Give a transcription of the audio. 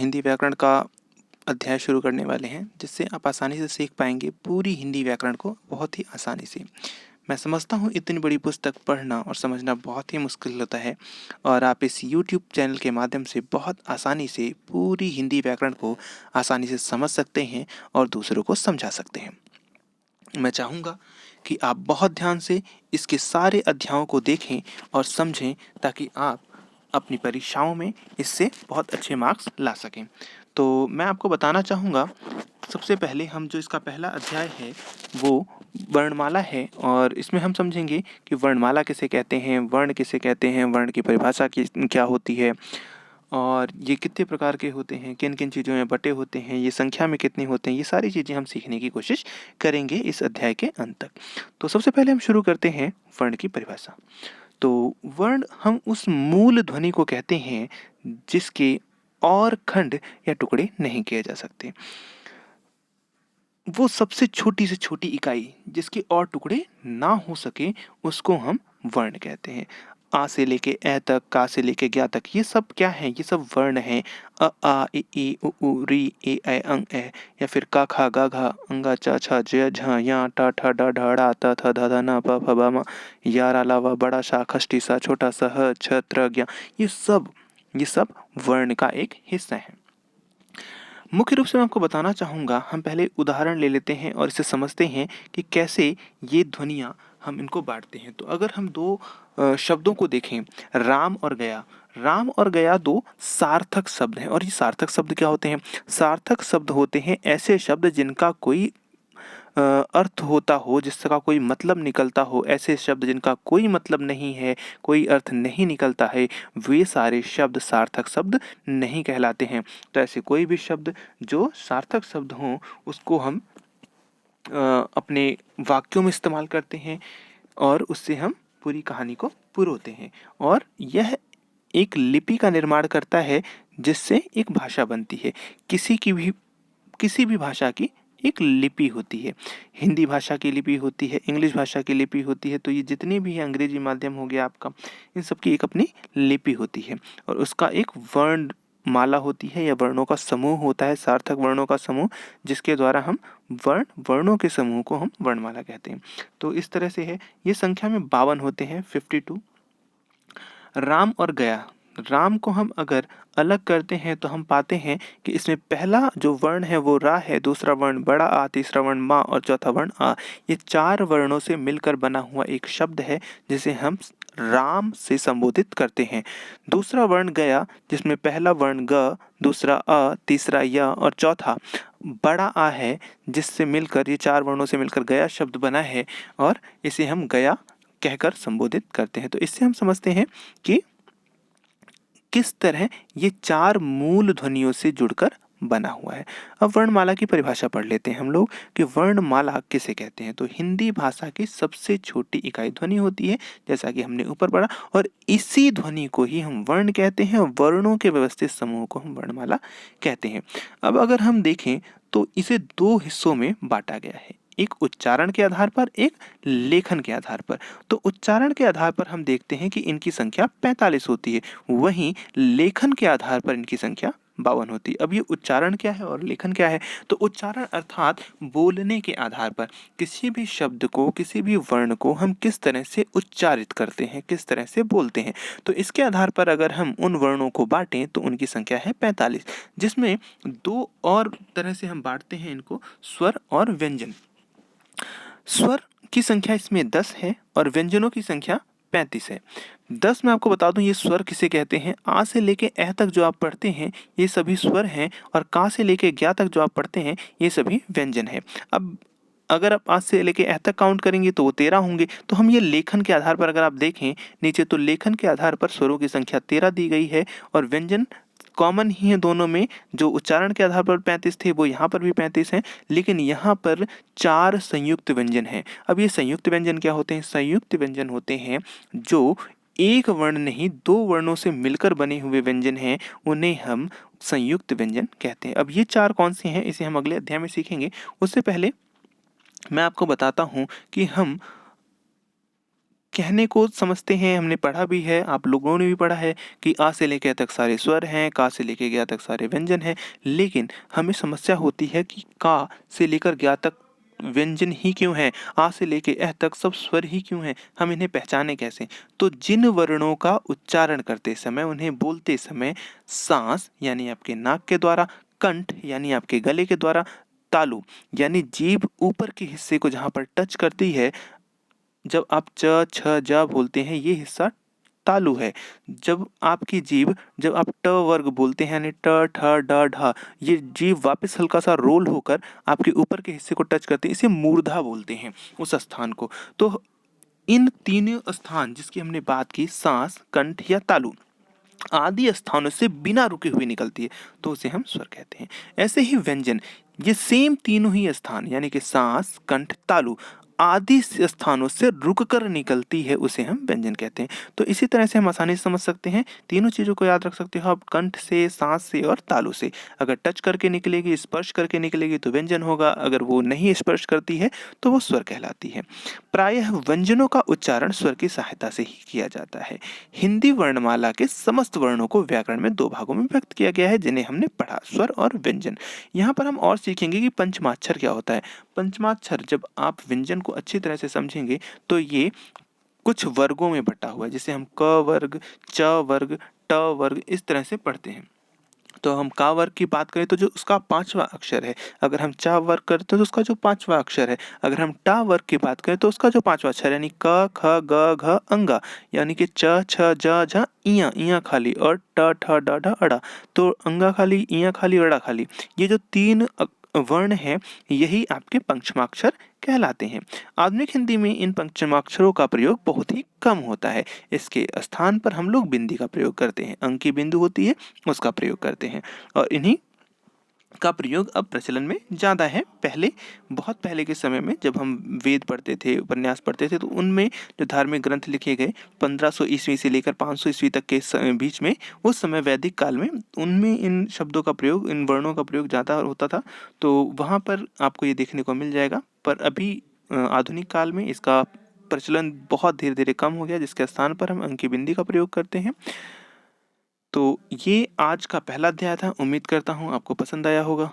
हिंदी व्याकरण का अध्याय शुरू करने वाले हैं, जिससे आप आसानी से सीख पाएंगे पूरी हिंदी व्याकरण को बहुत ही आसानी से। मैं समझता हूँ इतनी बड़ी पुस्तक पढ़ना और समझना बहुत ही मुश्किल होता है, और आप इस YouTube चैनल के माध्यम से बहुत आसानी से पूरी हिंदी व्याकरण को आसानी से समझ सकते हैं और दूसरों को समझा सकते हैं। मैं चाहूँगा कि आप बहुत ध्यान से इसके सारे अध्यायों को देखें और समझें, ताकि आप अपनी परीक्षाओं में इससे बहुत अच्छे मार्क्स ला सकें। तो मैं आपको बताना चाहूँगा, सबसे पहले हम जो इसका पहला अध्याय है वो वर्णमाला है, और इसमें हम समझेंगे कि वर्णमाला किसे कहते हैं, वर्ण किसे कहते हैं, वर्ण की परिभाषा क्या होती है, और ये कितने प्रकार के होते हैं, किन किन चीज़ों में बटे होते हैं, ये संख्या में कितने होते हैं। ये सारी चीज़ें हम सीखने की कोशिश करेंगे इस अध्याय के अंत तक। तो सबसे पहले हम शुरू करते हैं वर्ण की परिभाषा। तो वर्ण हम उस मूल ध्वनि को कहते हैं जिसके और खंड या टुकड़े नहीं किए जा सकते। वो सबसे छोटी से छोटी इकाई जिसके और टुकड़े ना हो सके, उसको हम वर्ण कहते हैं। आ से लेके ए तक, का से लेके ज्ञा तक, ये सब क्या है? ये सब वर्ण हैं। अ आ इ ई उ ऊ री ए ऐ अंग ए, या फिर का खा गा घा अंगा चा छा जय झ या टा ठा डा ढा डा त थ ध ध न प फ ब म या रा ला वा बड़ा सा खष्टी सा छोटा सा ह छ त्र ज्ञ, ये सब वर्ण का एक हिस्सा है। मुख्य रूप से मैं आपको बताना चाहूँगा, हम पहले उदाहरण ले लेते हैं और इसे समझते हैं कि कैसे ये ध्वनियाँ हम इनको बांटते हैं। तो अगर हम दो शब्दों को देखें, राम और गया। राम और गया दो सार्थक शब्द हैं, और ये सार्थक शब्द क्या होते हैं? सार्थक शब्द होते हैं ऐसे शब्द जिनका कोई अर्थ होता हो, जिसका कोई मतलब निकलता हो। ऐसे शब्द जिनका कोई मतलब नहीं है, कोई अर्थ नहीं निकलता है, वे सारे शब्द सार्थक शब्द नहीं कहलाते हैं। तो ऐसे कोई भी शब्द जो सार्थक शब्द हों, उसको हम अपने वाक्यों में इस्तेमाल करते हैं, और उससे हम पूरी कहानी को पुरोते हैं। और यह एक लिपि का निर्माण करता है, जिससे एक भाषा बनती है। किसी भी भाषा की एक लिपि होती है। हिंदी भाषा की लिपि होती है, इंग्लिश भाषा की लिपि होती है। तो ये जितनी भी है, अंग्रेजी माध्यम हो गया आपका, इन सब की एक अपनी लिपि होती है, और उसका एक वर्ण माला होती है, या वर्णों का समूह होता है, सार्थक वर्णों का समूह, जिसके द्वारा हम वर्णों के समूह को हम वर्णमाला कहते हैं। तो इस तरह से है। ये संख्या में 52 होते हैं, 52। राम और गया। राम को हम अगर अलग करते हैं तो हम पाते हैं कि इसमें पहला जो वर्ण है वो रा है, दूसरा वर्ण बड़ा आ, तीसरा वर्ण मा और चौथा वर्ण आ। ये 4 वर्णों से मिलकर बना हुआ एक शब्द है, जिसे हम राम से संबोधित करते हैं। दूसरा वर्ण गया, जिसमें पहला वर्ण ग, दूसरा अ, तीसरा य और चौथा बड़ा आ है, जिससे मिलकर ये 4 वर्णों से मिलकर गया शब्द बना है, और इसे हम गया कहकर संबोधित करते हैं। तो इससे हम समझते हैं कि किस तरह ये 4 मूल ध्वनियों से जुड़कर बना हुआ है। अब वर्णमाला की परिभाषा पढ़ लेते हैं हम लोग कि वर्णमाला किसे कहते हैं। तो हिंदी भाषा की सबसे छोटी इकाई ध्वनि होती है, जैसा कि हमने ऊपर पढ़ा, और इसी ध्वनि को ही हम वर्ण कहते हैं, और वर्णों के व्यवस्थित समूह को हम वर्णमाला कहते हैं। अब अगर हम देखें तो इसे 2 हिस्सों में बांटा गया है, एक उच्चारण के आधार पर, एक लेखन के आधार पर। तो उच्चारण के आधार पर हम देखते हैं कि इनकी संख्या 45 होती है, वहीं लेखन के आधार पर इनकी संख्या 52 होती है। अब ये उच्चारण क्या है और लेखन क्या है? तो उच्चारण अर्थात बोलने के आधार पर किसी भी शब्द को, किसी भी वर्ण को हम किस तरह से उच्चारित करते हैं, किस तरह से बोलते हैं। तो इसके आधार पर अगर हम उन वर्णों को बांटें तो उनकी संख्या है 45, जिसमें 2 और तरह से हम बांटते हैं इनको, स्वर और व्यंजन। स्वर की संख्या इसमें 10 है और व्यंजनों की संख्या 35 है। 10 मैं आपको बता दूं, ये स्वर किसे कहते हैं। आ से लेके ए तक जो आप पढ़ते हैं ये सभी स्वर हैं, और का से लेके ज्ञा तक जो आप पढ़ते हैं ये सभी व्यंजन है। अब अगर आप आज से लेके ए तक काउंट करेंगे तो वो 13 होंगे। तो हम ये लेखन के आधार पर अगर आप देखें नीचे, तो लेखन के आधार पर स्वरों की संख्या 13 दी गई है, और व्यंजन कॉमन ही है दोनों में। जो उच्चारण के आधार पर 35 थे, वो यहाँ पर भी 35 हैं, लेकिन यहाँ पर 4 संयुक्त व्यंजन हैं। अब ये संयुक्त व्यंजन क्या होते हैं? संयुक्त व्यंजन होते हैं जो एक वर्ण नहीं, 2 वर्णों से मिलकर बने हुए व्यंजन हैं, उन्हें हम संयुक्त व्यंजन कहते हैं। अब ये 4 कौन से हैं, इसे हम अगले अध्याय में सीखेंगे। उससे पहले मैं आपको बताता हूँ कि हम कहने को समझते हैं, हमने पढ़ा भी है, आप लोगों ने भी पढ़ा है कि आ से लेके तक सारे स्वर हैं, का से लेके ज्ञा तक सारे व्यंजन हैं। लेकिन हमें समस्या होती है कि का से लेकर ज्ञा तक व्यंजन ही क्यों हैं, आ से लेके अह तक सब स्वर ही क्यों हैं, हम इन्हें पहचाने कैसे? तो जिन वर्णों का उच्चारण करते समय, उन्हें बोलते समय सांस यानी आपके नाक के द्वारा, कंठ यानी आपके गले के द्वारा, तालु यानी जीभ ऊपर के हिस्से को जहाँ पर टच करती है, जब आप च छ ज बोलते हैं ये हिस्सा तालु है। जब आप ट वर्ग बोलते हैं यानी ट ठ ड ढ, ये जीभ वापस हल्का सा रोल होकर आपके ऊपर के हिस्से को टच करते हैं, इसे मूर्धा बोलते हैं उस स्थान को। तो इन तीनों स्थान जिसकी हमने बात की, सांस, कंठ या तालु आदि स्थानों से बिना रुके हुए निकलती है तो उसे हम स्वर कहते हैं। ऐसे ही व्यंजन, ये सेम तीनों ही स्थान यानी कि सांस, कंठ, तालु आदि स्थानों से रुककर निकलती है, उसे हम व्यंजन कहते हैं। तो इसी तरह से हम आसानी से समझ सकते हैं, तीनों चीज़ों को याद रख सकते हो आप, कंठ से, सांस से और तालु से। अगर टच करके निकलेगी, स्पर्श करके निकलेगी तो व्यंजन होगा, अगर वो नहीं स्पर्श करती है तो वो स्वर कहलाती है। प्रायः व्यंजनों का उच्चारण स्वर की सहायता से ही किया जाता है। हिंदी वर्णमाला के समस्त वर्णों को व्याकरण में दो भागों में व्यक्त किया गया है, जिन्हें हमने पढ़ा, स्वर और व्यंजन। यहाँ पर हम और सीखेंगे कि पंचमाक्षर क्या होता है। पंचमाक्षर, जब आप व्यंजन को अच्छी तरह से समझेंगे तो ये कुछ वर्गों में बटा हुआ है, जिसे हम क वर्ग, च वर्ग, ट वर्ग इस तरह से पढ़ते हैं। तो हम का वर्ग की बात करें तो जो उसका पांचवा अक्षर है, अगर हम चा वर्ग करते हैं तो उसका जो पांचवा अक्षर है, अगर हम टा वर्ग की बात करें तो उसका जो पांचवा अक्षर यानी क ख ग घ अंगा, यानी कि च छ ज झ इया, इया खाली और ट ठ ड ढ अड़ा, तो अंगा खाली, इया खाली, अड़ा खाली, ये जो तीन वर्ण हैं यही आपके पंचमाक्षर कहलाते हैं। आधुनिक हिंदी में इन पंचमाक्षरों का प्रयोग बहुत ही कम होता है। इसके स्थान पर हम लोग बिंदी का प्रयोग करते हैं, अंक की बिंदु होती है उसका प्रयोग करते हैं, और इन्हीं का प्रयोग अब प्रचलन में ज़्यादा है। पहले, बहुत पहले के समय में जब हम वेद पढ़ते थे, उपन्यास पढ़ते थे, तो उनमें जो धार्मिक ग्रंथ लिखे गए 1500 ईस्वी से लेकर 500 ईस्वी तक के बीच में, उस समय वैदिक काल में, उनमें इन शब्दों का प्रयोग, इन वर्णों का प्रयोग ज़्यादा होता था, तो वहाँ पर आपको ये देखने को मिल जाएगा। पर अभी आधुनिक काल में इसका प्रचलन बहुत धीरे धीरे कम हो गया, जिसके स्थान पर हम अंकी बिंदी का प्रयोग करते हैं। तो ये आज का पहला अध्याय था, उम्मीद करता हूँ आपको पसंद आया होगा।